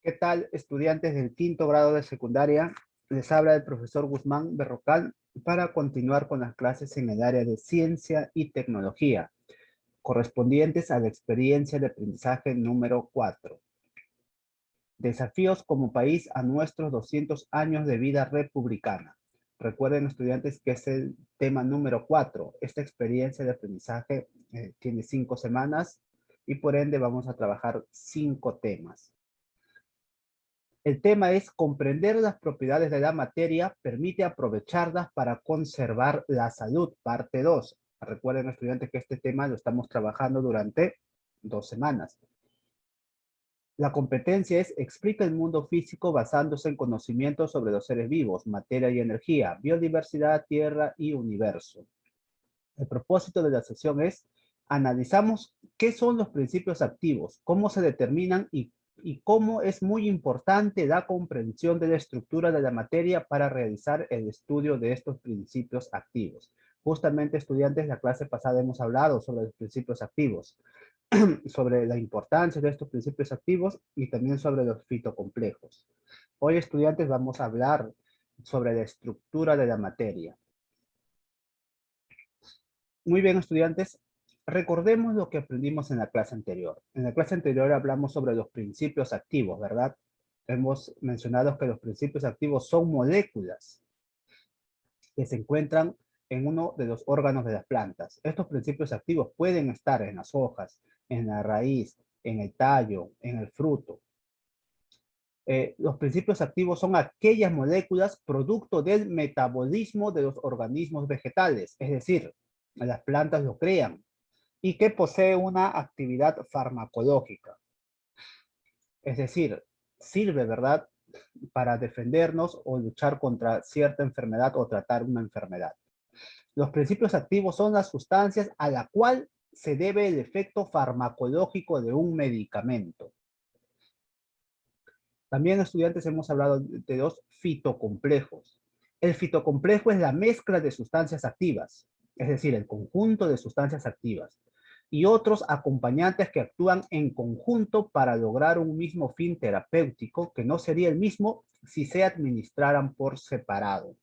¿Qué tal, estudiantes del quinto grado de secundaria? Les habla el profesor Guzmán Berrocal para continuar con las clases en el área de ciencia y tecnología, correspondientes a la experiencia de aprendizaje número 4. Desafíos como país a nuestros 200 años de vida republicana. Recuerden, estudiantes, que es el tema número 4. Esta experiencia de aprendizaje tiene 5 semanas y por ende vamos a trabajar 5 temas. El tema es comprender las propiedades de la materia, permite aprovecharlas para conservar la salud, parte 2. Recuerden, estudiantes, que este tema lo estamos trabajando durante 2 semanas. La competencia es explica el mundo físico basándose en conocimientos sobre los seres vivos, materia y energía, biodiversidad, tierra y universo. El propósito de la sesión es analizamos qué son los principios activos, cómo se determinan y cómo es muy importante la comprensión de la estructura de la materia para realizar el estudio de estos principios activos. Justamente, estudiantes, la clase pasada hemos hablado sobre los principios activos, sobre la importancia de estos principios activos y también sobre los fitocomplejos. Hoy, estudiantes, vamos a hablar sobre la estructura de la materia. Muy bien, estudiantes, recordemos lo que aprendimos en la clase anterior. En la clase anterior hablamos sobre los principios activos, ¿verdad? Hemos mencionado que los principios activos son moléculas que se encuentran en uno de los órganos de las plantas. Estos principios activos pueden estar en las hojas, en la raíz, en el tallo, en el fruto. Los principios activos son aquellas moléculas producto del metabolismo de los organismos vegetales, es decir, las plantas lo crean, y que posee una actividad farmacológica. Es decir, sirve, ¿verdad?, para defendernos o luchar contra cierta enfermedad o tratar una enfermedad. Los principios activos son las sustancias a la cual se debe el efecto farmacológico de un medicamento. También, estudiantes, hemos hablado de los fitocomplejos. El fitocomplejo es la mezcla de sustancias activas, es decir, el conjunto de sustancias activas, y otros acompañantes que actúan en conjunto para lograr un mismo fin terapéutico que no sería el mismo si se administraran por separado.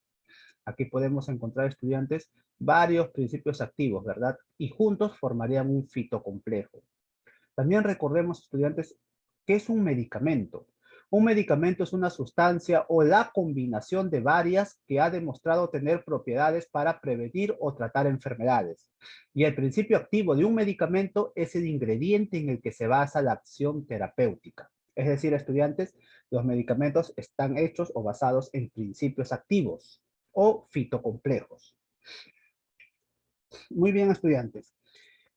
Aquí podemos encontrar, estudiantes, varios principios activos, ¿verdad? Y juntos formarían un fitocomplejo. También recordemos, estudiantes, ¿qué es un medicamento? Un medicamento es una sustancia o la combinación de varias que ha demostrado tener propiedades para prevenir o tratar enfermedades. Y el principio activo de un medicamento es el ingrediente en el que se basa la acción terapéutica. Es decir, estudiantes, los medicamentos están hechos o basados en principios activos o fitocomplejos. Muy bien, estudiantes.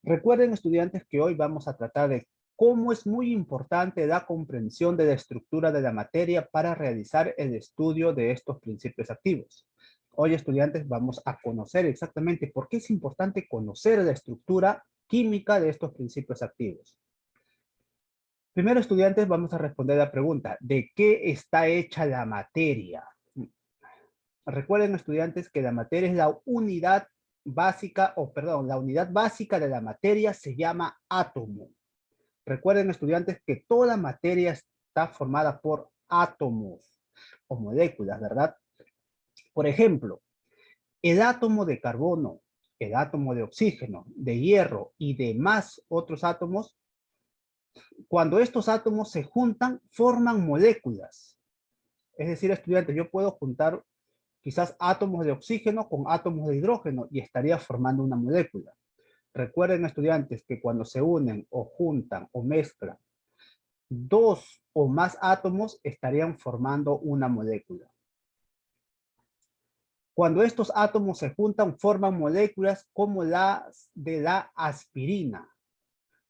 Recuerden, estudiantes, que hoy vamos a tratar de cómo es muy importante la comprensión de la estructura de la materia para realizar el estudio de estos principios activos. Hoy, estudiantes, vamos a conocer exactamente por qué es importante conocer la estructura química de estos principios activos. Primero, estudiantes, vamos a responder la pregunta, ¿de qué está hecha la materia? Recuerden, estudiantes, que la materia es la unidad básica, la unidad básica de la materia se llama átomo. Recuerden, estudiantes, que toda materia está formada por átomos o moléculas, ¿verdad? Por ejemplo, el átomo de carbono, el átomo de oxígeno, de hierro y demás otros átomos, cuando estos átomos se juntan, forman moléculas. Es decir, estudiantes, yo puedo juntar quizás átomos de oxígeno con átomos de hidrógeno y estaría formando una molécula. Recuerden, estudiantes, que cuando se unen o juntan o mezclan dos o más átomos estarían formando una molécula. Cuando estos átomos se juntan, forman moléculas como las de la aspirina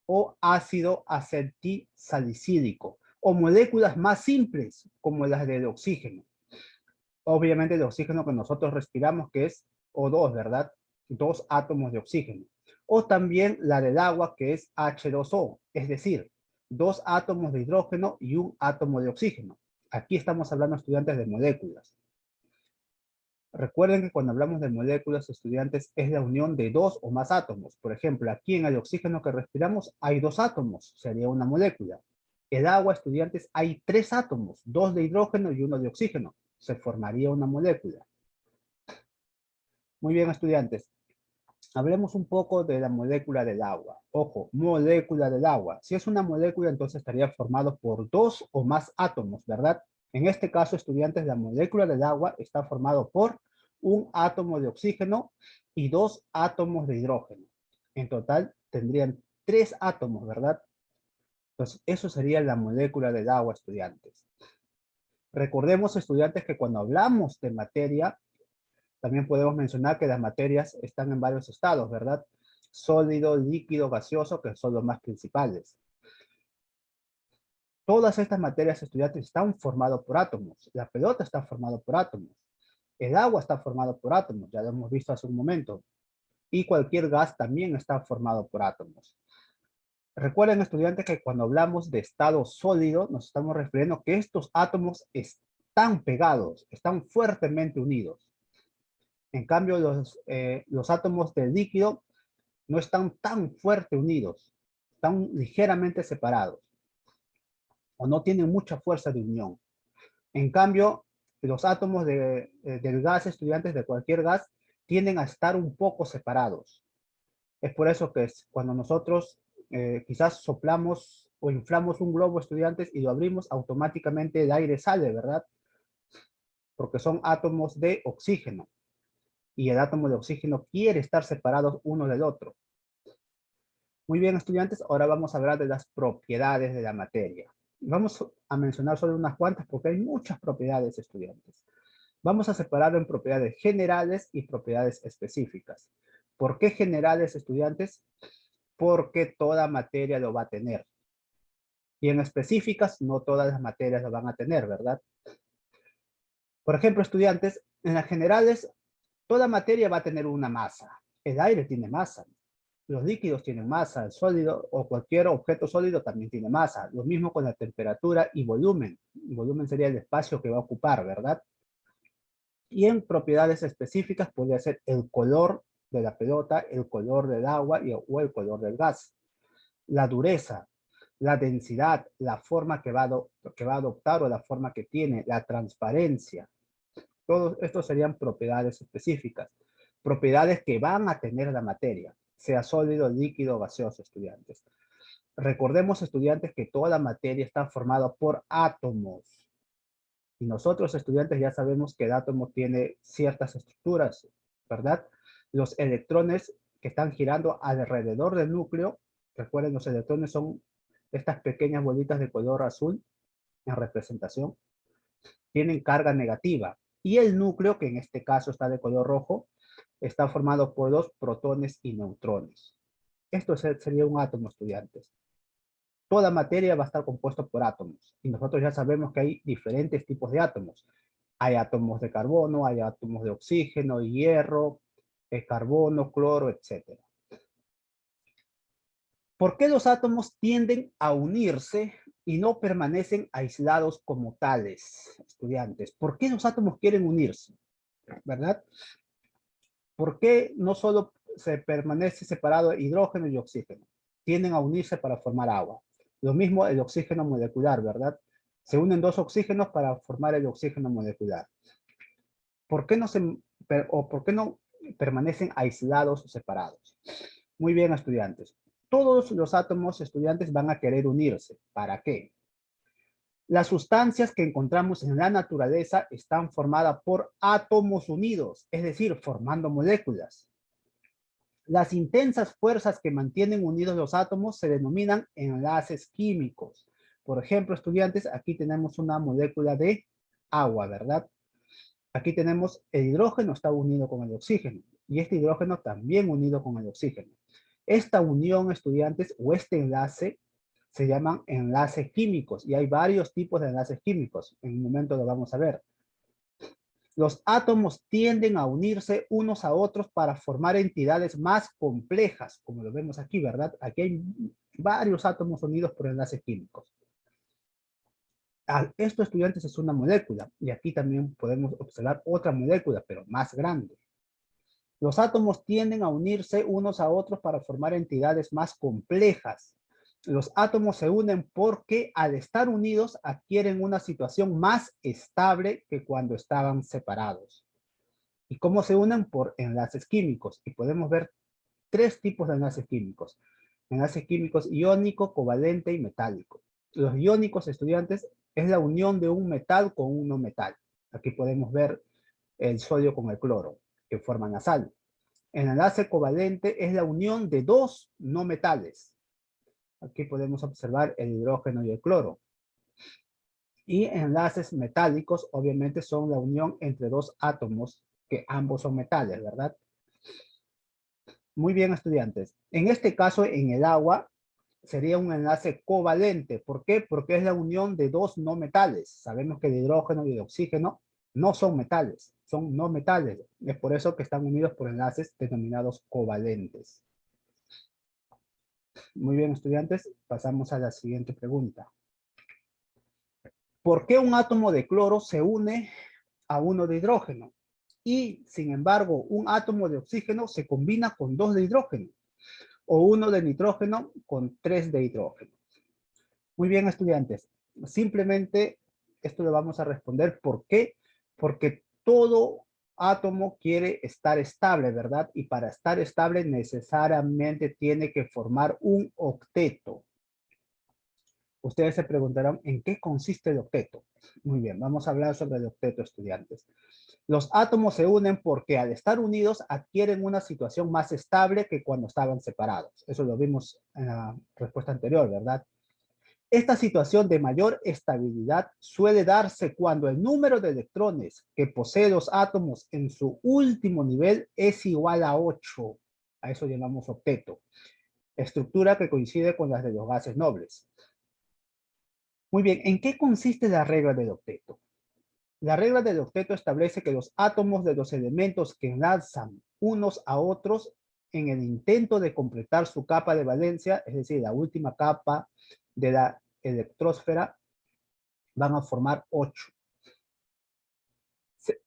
o ácido acetilsalicílico, o moléculas más simples como las del oxígeno. Obviamente el oxígeno que nosotros respiramos, que es O2, ¿verdad? Dos átomos de oxígeno. O también la del agua, que es H2O, es decir, dos átomos de hidrógeno y un átomo de oxígeno. Aquí estamos hablando, estudiantes, de moléculas. Recuerden que cuando hablamos de moléculas, estudiantes, es la unión de dos o más átomos. Por ejemplo, aquí en el oxígeno que respiramos hay dos átomos, sería una molécula. El agua, estudiantes, hay 3 átomos, 2 de hidrógeno y 1 de oxígeno. Se formaría una molécula. Muy bien, estudiantes. Hablemos un poco de la molécula del agua. Ojo, molécula del agua. Si es una molécula, entonces estaría formado por 2 o más átomos, ¿verdad? En este caso, estudiantes, la molécula del agua está formado por un átomo de oxígeno y 2 átomos de hidrógeno. En total, tendrían 3 átomos, ¿verdad? Entonces, eso sería la molécula del agua, estudiantes. Recordemos, estudiantes, que cuando hablamos de materia, también podemos mencionar que las materias están en varios estados, ¿verdad? Sólido, líquido, gaseoso, que son los más principales. Todas estas materias, estudiantes, están formadas por átomos. La pelota está formada por átomos. El agua está formado por átomos, ya lo hemos visto hace un momento. Y cualquier gas también está formado por átomos. Recuerden, estudiantes, que cuando hablamos de estado sólido, nos estamos refiriendo que estos átomos están pegados, están fuertemente unidos. En cambio, los átomos del líquido no están tan fuerte unidos, están ligeramente separados o no tienen mucha fuerza de unión. En cambio, los átomos del gas, estudiantes, de cualquier gas, tienden a estar un poco separados. Es por eso que cuando nosotros quizás soplamos o inflamos un globo, estudiantes, y lo abrimos, automáticamente el aire sale, ¿verdad? Porque son átomos de oxígeno. Y el átomo de oxígeno quiere estar separados uno del otro. Muy bien, estudiantes, ahora vamos a hablar de las propiedades de la materia. Vamos a mencionar solo unas cuantas porque hay muchas propiedades, estudiantes. Vamos a separarlo en propiedades generales y propiedades específicas. ¿Por qué generales, estudiantes? Porque toda materia lo va a tener. Y en específicas, no todas las materias lo van a tener, ¿verdad? Por ejemplo, estudiantes, en las generales, toda materia va a tener una masa. El aire tiene masa. Los líquidos tienen masa, el sólido o cualquier objeto sólido también tiene masa. Lo mismo con la temperatura y volumen. El volumen sería el espacio que va a ocupar, ¿verdad? Y en propiedades específicas podría ser el color de la pelota, el color del agua o el color del gas. La dureza, la densidad, la forma que va a adoptar o la forma que tiene, la transparencia. Todos estos serían propiedades específicas. Propiedades que van a tener la materia, sea sólido, líquido, gaseoso, estudiantes. Recordemos, estudiantes, que toda la materia está formada por átomos. Y nosotros, estudiantes, ya sabemos que el átomo tiene ciertas estructuras, ¿verdad? Los electrones que están girando alrededor del núcleo, recuerden, los electrones son estas pequeñas bolitas de color azul en representación, tienen carga negativa. Y el núcleo, que en este caso está de color rojo, está formado por 2 protones y neutrones. Esto sería un átomo, estudiantes. Toda materia va a estar compuesta por átomos. Y nosotros ya sabemos que hay diferentes tipos de átomos. Hay átomos de carbono, hay átomos de oxígeno, hierro, carbono, cloro, etc. ¿Por qué los átomos tienden a unirse y no permanecen aislados como tales, estudiantes? ¿Por qué los átomos quieren unirse? ¿Verdad? ¿Por qué no solo se permanece separado hidrógeno y oxígeno? Tienden a unirse para formar agua. Lo mismo el oxígeno molecular, ¿verdad? Se unen 2 oxígenos para formar el oxígeno molecular. ¿Por qué no permanecen aislados o separados? Muy bien, estudiantes. Todos los átomos, estudiantes, van a querer unirse. ¿Para qué? Las sustancias que encontramos en la naturaleza están formadas por átomos unidos, es decir, formando moléculas. Las intensas fuerzas que mantienen unidos los átomos se denominan enlaces químicos. Por ejemplo, estudiantes, aquí tenemos una molécula de agua, ¿verdad? Aquí tenemos el hidrógeno está unido con el oxígeno y este hidrógeno también unido con el oxígeno. Esta unión, estudiantes, o este enlace se llaman enlaces químicos y hay varios tipos de enlaces químicos. En un momento lo vamos a ver. Los átomos tienden a unirse unos a otros para formar entidades más complejas, como lo vemos aquí, ¿verdad? Aquí hay varios átomos unidos por enlaces químicos. Esto, estudiantes, es una molécula y aquí también podemos observar otra molécula, pero más grande. Los átomos tienden a unirse unos a otros para formar entidades más complejas. Los átomos se unen porque al estar unidos adquieren una situación más estable que cuando estaban separados. ¿Y cómo se unen? Por enlaces químicos. Y podemos ver tres tipos de enlaces químicos. Enlaces químicos iónico, covalente y metálico. Los iónicos, estudiantes, es la unión de un metal con un no metal. Aquí podemos ver el sodio con el cloro, que forman la sal. El enlace covalente es la unión de dos no metales. Aquí podemos observar el hidrógeno y el cloro. Y enlaces metálicos, obviamente, son la unión entre dos átomos que ambos son metales, ¿verdad? Muy bien, estudiantes. En este caso, en el agua, sería un enlace covalente. ¿Por qué? Porque es la unión de dos no metales. Sabemos que el hidrógeno y el oxígeno no son metales, son no metales. Es por eso que están unidos por enlaces denominados covalentes. Muy bien, estudiantes. Pasamos a la siguiente pregunta. ¿Por qué un átomo de cloro se une a uno de hidrógeno? Y, sin embargo, un átomo de oxígeno se combina con dos de hidrógeno. O uno de nitrógeno con tres de hidrógeno. Muy bien, estudiantes. Simplemente esto lo vamos a responder. ¿Por qué? Porque todo átomo quiere estar estable, ¿verdad? Y para estar estable necesariamente tiene que formar un octeto. Ustedes se preguntarán, ¿en qué consiste el octeto? Muy bien, vamos a hablar sobre el octeto, estudiantes. Los átomos se unen porque al estar unidos adquieren una situación más estable que cuando estaban separados. Eso lo vimos en la respuesta anterior, ¿verdad? Esta situación de mayor estabilidad suele darse cuando el número de electrones que posee los átomos en su último nivel es igual a 8. A eso llamamos octeto. Estructura que coincide con las de los gases nobles. Muy bien, ¿en qué consiste la regla del octeto? La regla del octeto establece que los átomos de los elementos que enlazan unos a otros en el intento de completar su capa de valencia, es decir, la última capa de la electrósfera, van a formar 8.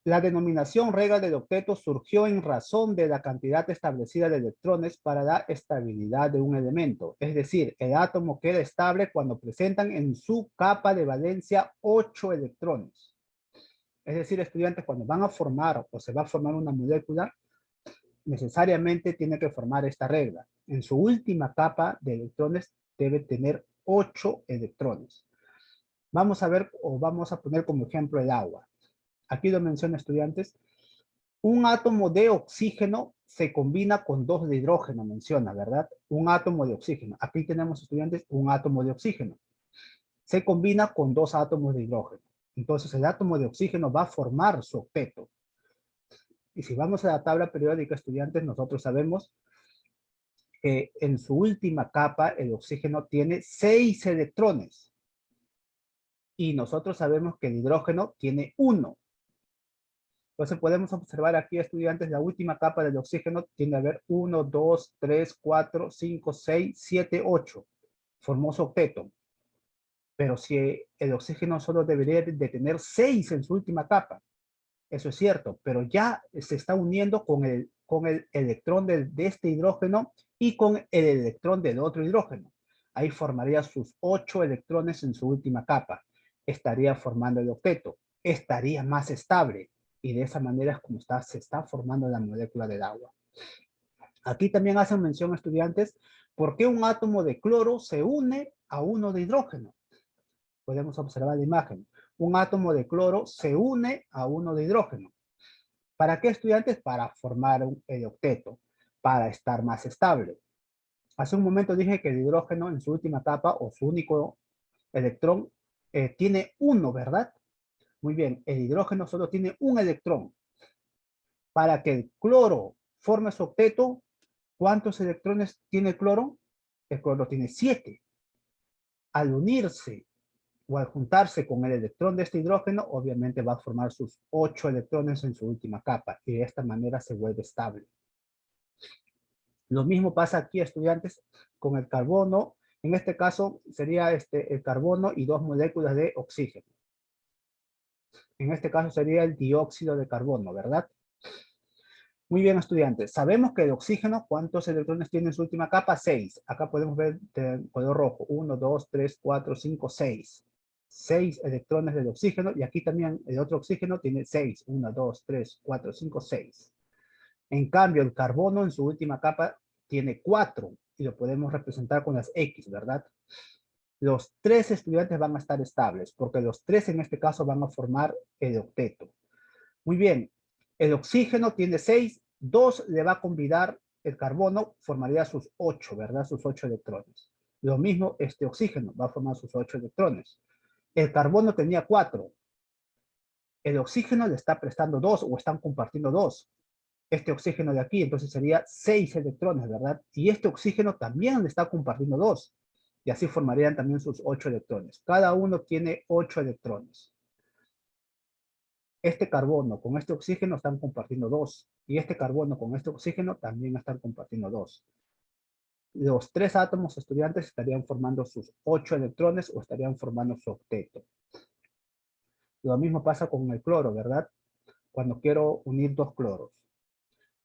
La denominación regla del octeto surgió en razón de la cantidad establecida de electrones para la estabilidad de un elemento. Es decir, el átomo queda estable cuando presentan en su capa de valencia 8 electrones. Es decir, estudiantes, cuando van a formar o se va a formar una molécula, necesariamente tiene que formar esta regla. En su última capa de electrones debe tener 8 electrones. Vamos a ver o vamos a poner como ejemplo el agua. Aquí lo menciona, estudiantes. Un átomo de oxígeno se combina con dos de hidrógeno, menciona, ¿verdad? Un átomo de oxígeno. Aquí tenemos, estudiantes, un átomo de oxígeno. Se combina con dos átomos de hidrógeno. Entonces, el átomo de oxígeno va a formar su octeto. Y si vamos a la tabla periódica, estudiantes, nosotros sabemos que en su última capa el oxígeno tiene 6 electrones. Y nosotros sabemos que el hidrógeno tiene 1. Entonces podemos observar aquí, estudiantes, la última capa del oxígeno tiende a haber 1, 2, 3, 4, 5, 6, 7, 8. Formó su octeto. Pero si el oxígeno solo debería de tener 6 en su última capa. Eso es cierto, pero ya se está uniendo con el electrón de este hidrógeno y con el electrón del otro hidrógeno. Ahí formaría sus 8 electrones en su última capa. Estaría formando el octeto. Estaría más estable. Y de esa manera es como se está formando la molécula del agua. Aquí también hacen mención, estudiantes, ¿por qué un átomo de cloro se une a uno de hidrógeno? Podemos observar la imagen. Un átomo de cloro se une a uno de hidrógeno. ¿Para qué, estudiantes? Para formar el octeto, para estar más estable. Hace un momento dije que el hidrógeno en su última capa o su único electrón tiene 1, ¿verdad? Muy bien, el hidrógeno solo tiene un electrón. Para que el cloro forme su octeto, ¿cuántos electrones tiene el cloro? El cloro tiene 7. Al unirse o al juntarse con el electrón de este hidrógeno, obviamente va a formar sus 8 electrones en su última capa y de esta manera se vuelve estable. Lo mismo pasa aquí, estudiantes, con el carbono. En este caso sería el carbono y 2 moléculas de oxígeno. En este caso sería el dióxido de carbono, ¿verdad? Muy bien, estudiantes. Sabemos que el oxígeno, ¿cuántos electrones tiene en su última capa? 6. Acá podemos ver de color rojo. 1, 2, 3, 4, 5, 6. 6 electrones del oxígeno. Y aquí también el otro oxígeno tiene 6. 1, 2, 3, 4, 5, 6. En cambio, el carbono en su última capa tiene 4. Y lo podemos representar con las X, ¿verdad? Los 3 estudiantes van a estar estables, porque los 3 en este caso van a formar el octeto. Muy bien, el oxígeno tiene 6, 2 le va a convidar el carbono, formaría sus 8, ¿verdad? Sus 8 electrones. Lo mismo este oxígeno va a formar sus 8 electrones. El carbono tenía 4. El oxígeno le está prestando 2 o están compartiendo 2. Este oxígeno de aquí, entonces sería 6 electrones, ¿verdad? Y este oxígeno también le está compartiendo 2. Y así formarían también sus 8 electrones. Cada uno tiene 8 electrones. Este carbono con este oxígeno están compartiendo 2. Y este carbono con este oxígeno también están compartiendo 2. Los 3 átomos estudiantes estarían formando sus 8 electrones o estarían formando su octeto. Lo mismo pasa con el cloro, ¿verdad? Cuando quiero unir 2 cloros.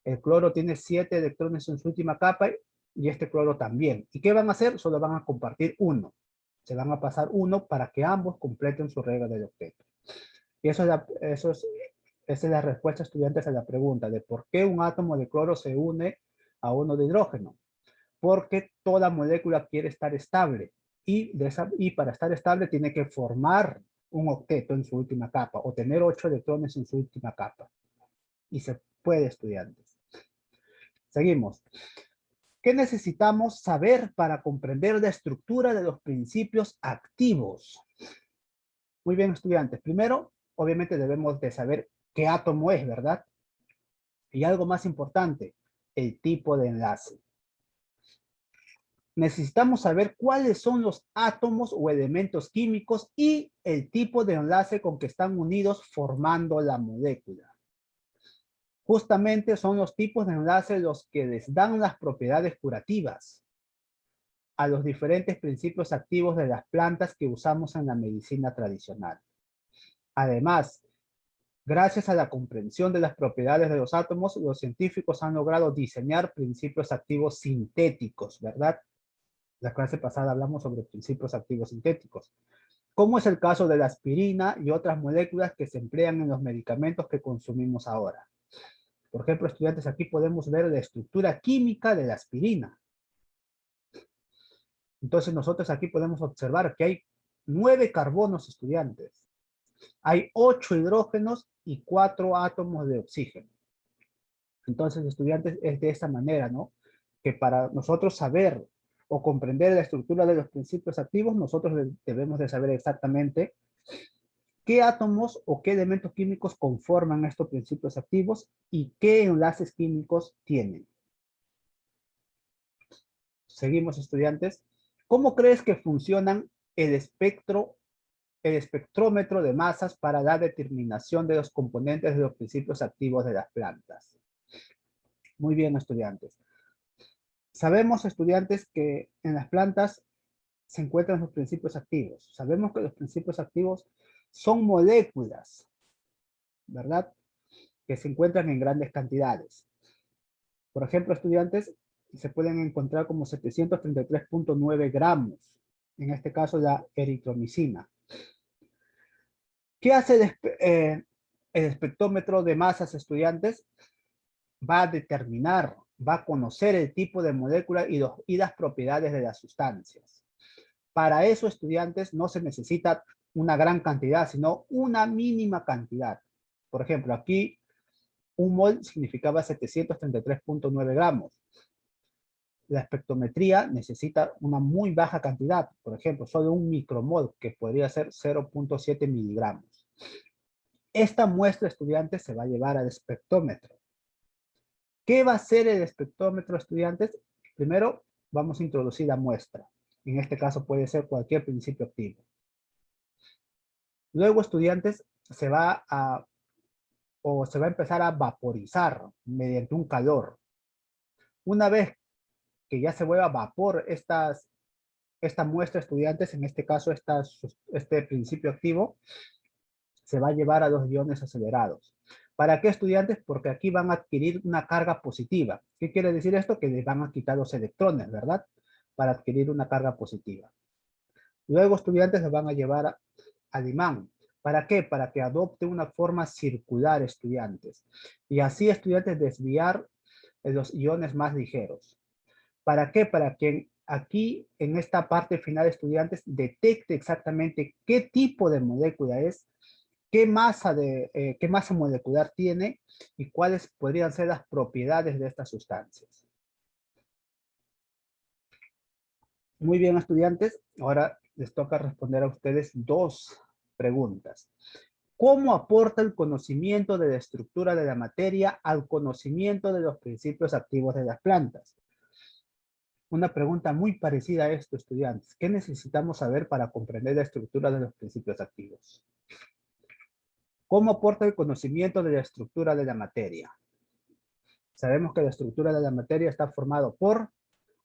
El cloro tiene 7 electrones en su última capa y este cloro también. ¿Y qué van a hacer? Solo van a compartir 1. Se van a pasar 1 para que ambos completen su regla del octeto. Y esa es la respuesta, estudiantes, a la pregunta de por qué un átomo de cloro se une a uno de hidrógeno. Porque toda molécula quiere estar estable. Y para estar estable tiene que formar un octeto en su última capa o tener 8 electrones en su última capa. Y se puede, estudiantes. Seguimos. ¿Qué necesitamos saber para comprender la estructura de los principios activos? Muy bien, estudiantes. Primero, obviamente debemos de saber qué átomo es, ¿verdad? Y algo más importante, el tipo de enlace. Necesitamos saber cuáles son los átomos o elementos químicos y el tipo de enlace con que están unidos formando la molécula. Justamente son los tipos de enlace los que les dan las propiedades curativas a los diferentes principios activos de las plantas que usamos en la medicina tradicional. Además, gracias a la comprensión de las propiedades de los átomos, los científicos han logrado diseñar principios activos sintéticos, ¿verdad? La clase pasada hablamos sobre principios activos sintéticos, como es el caso de la aspirina y otras moléculas que se emplean en los medicamentos que consumimos ahora. Por ejemplo, estudiantes, aquí podemos ver la estructura química de la aspirina. Entonces nosotros aquí podemos observar que hay 9 carbonos, estudiantes. Hay 8 hidrógenos y 4 átomos de oxígeno. Entonces, estudiantes, es de esa manera, ¿no? Que para nosotros saber o comprender la estructura de los principios activos, nosotros debemos de saber exactamente qué átomos o qué elementos químicos conforman estos principios activos y qué enlaces químicos tienen. Seguimos, estudiantes. ¿Cómo crees que funcionan el espectrómetro de masas para la determinación de los componentes de los principios activos de las plantas? Muy bien, estudiantes. Sabemos, estudiantes, que en las plantas se encuentran los principios activos. Sabemos que los principios activos son moléculas, ¿verdad? Que se encuentran en grandes cantidades. Por ejemplo, estudiantes, se pueden encontrar como 733.9 gramos. En este caso, la eritromicina. ¿Qué hace el espectrómetro de masas, estudiantes? Va a determinar, va a conocer el tipo de molécula y las propiedades de las sustancias. Para eso, estudiantes, no se necesita una gran cantidad, sino una mínima cantidad. Por ejemplo, aquí un mol significaba 733.9 gramos. La espectrometría necesita una muy baja cantidad, por ejemplo, solo un micromol, que podría ser 0.7 miligramos. Esta muestra, estudiantes, se va a llevar al espectrómetro. ¿Qué va a hacer el espectrómetro, estudiantes? Primero, vamos a introducir la muestra. En este caso puede ser cualquier principio activo. Luego, estudiantes, se va a empezar a vaporizar mediante un calor. Una vez que ya se vuelva vapor esta muestra, estudiantes, en este caso este principio activo, se va a llevar a los iones acelerados. ¿Para qué estudiantes? Porque aquí van a adquirir una carga positiva. ¿Qué quiere decir esto? Que les van a quitar los electrones, ¿verdad? Para adquirir una carga positiva. Luego estudiantes los van a llevar al imán. ¿Para qué? Para que adopte una forma circular estudiantes. Y así estudiantes desviar los iones más ligeros. ¿Para qué? Para que aquí en esta parte final estudiantes detecte exactamente qué tipo de molécula es, qué masa molecular tiene y cuáles podrían ser las propiedades de estas sustancias. Muy bien, estudiantes. Ahora les toca responder a ustedes dos preguntas. ¿Cómo aporta el conocimiento de la estructura de la materia al conocimiento de los principios activos de las plantas? Una pregunta muy parecida a esto, estudiantes. ¿Qué necesitamos saber para comprender la estructura de los principios activos? ¿Cómo aporta el conocimiento de la estructura de la materia? Sabemos que la estructura de la materia está formado por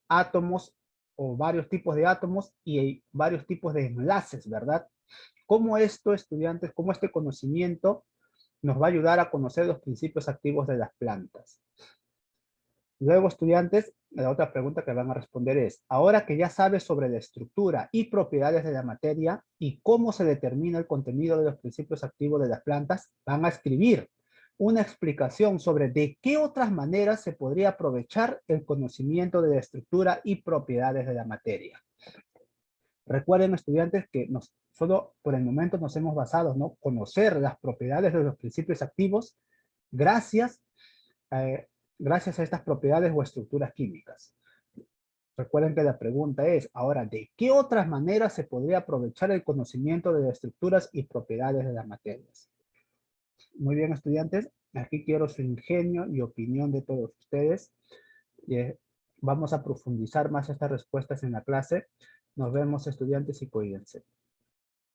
átomos o varios tipos de átomos y varios tipos de enlaces, ¿verdad? ¿Cómo esto, estudiantes, cómo este conocimiento nos va a ayudar a conocer los principios activos de las plantas? Luego, estudiantes, la otra pregunta que van a responder es, ahora que ya sabes sobre la estructura y propiedades de la materia y cómo se determina el contenido de los principios activos de las plantas, van a escribir una explicación sobre de qué otras maneras se podría aprovechar el conocimiento de la estructura y propiedades de la materia. Recuerden, estudiantes, que solo por el momento nos hemos basado, ¿no? Conocer las propiedades de los principios activos gracias gracias a estas propiedades o estructuras químicas. Recuerden que la pregunta es, ahora, ¿de qué otras maneras se podría aprovechar el conocimiento de las estructuras y propiedades de las materias? Muy bien, estudiantes, aquí quiero su ingenio y opinión de todos ustedes. Vamos a profundizar más estas respuestas en la clase. Nos vemos, estudiantes, y cuídense.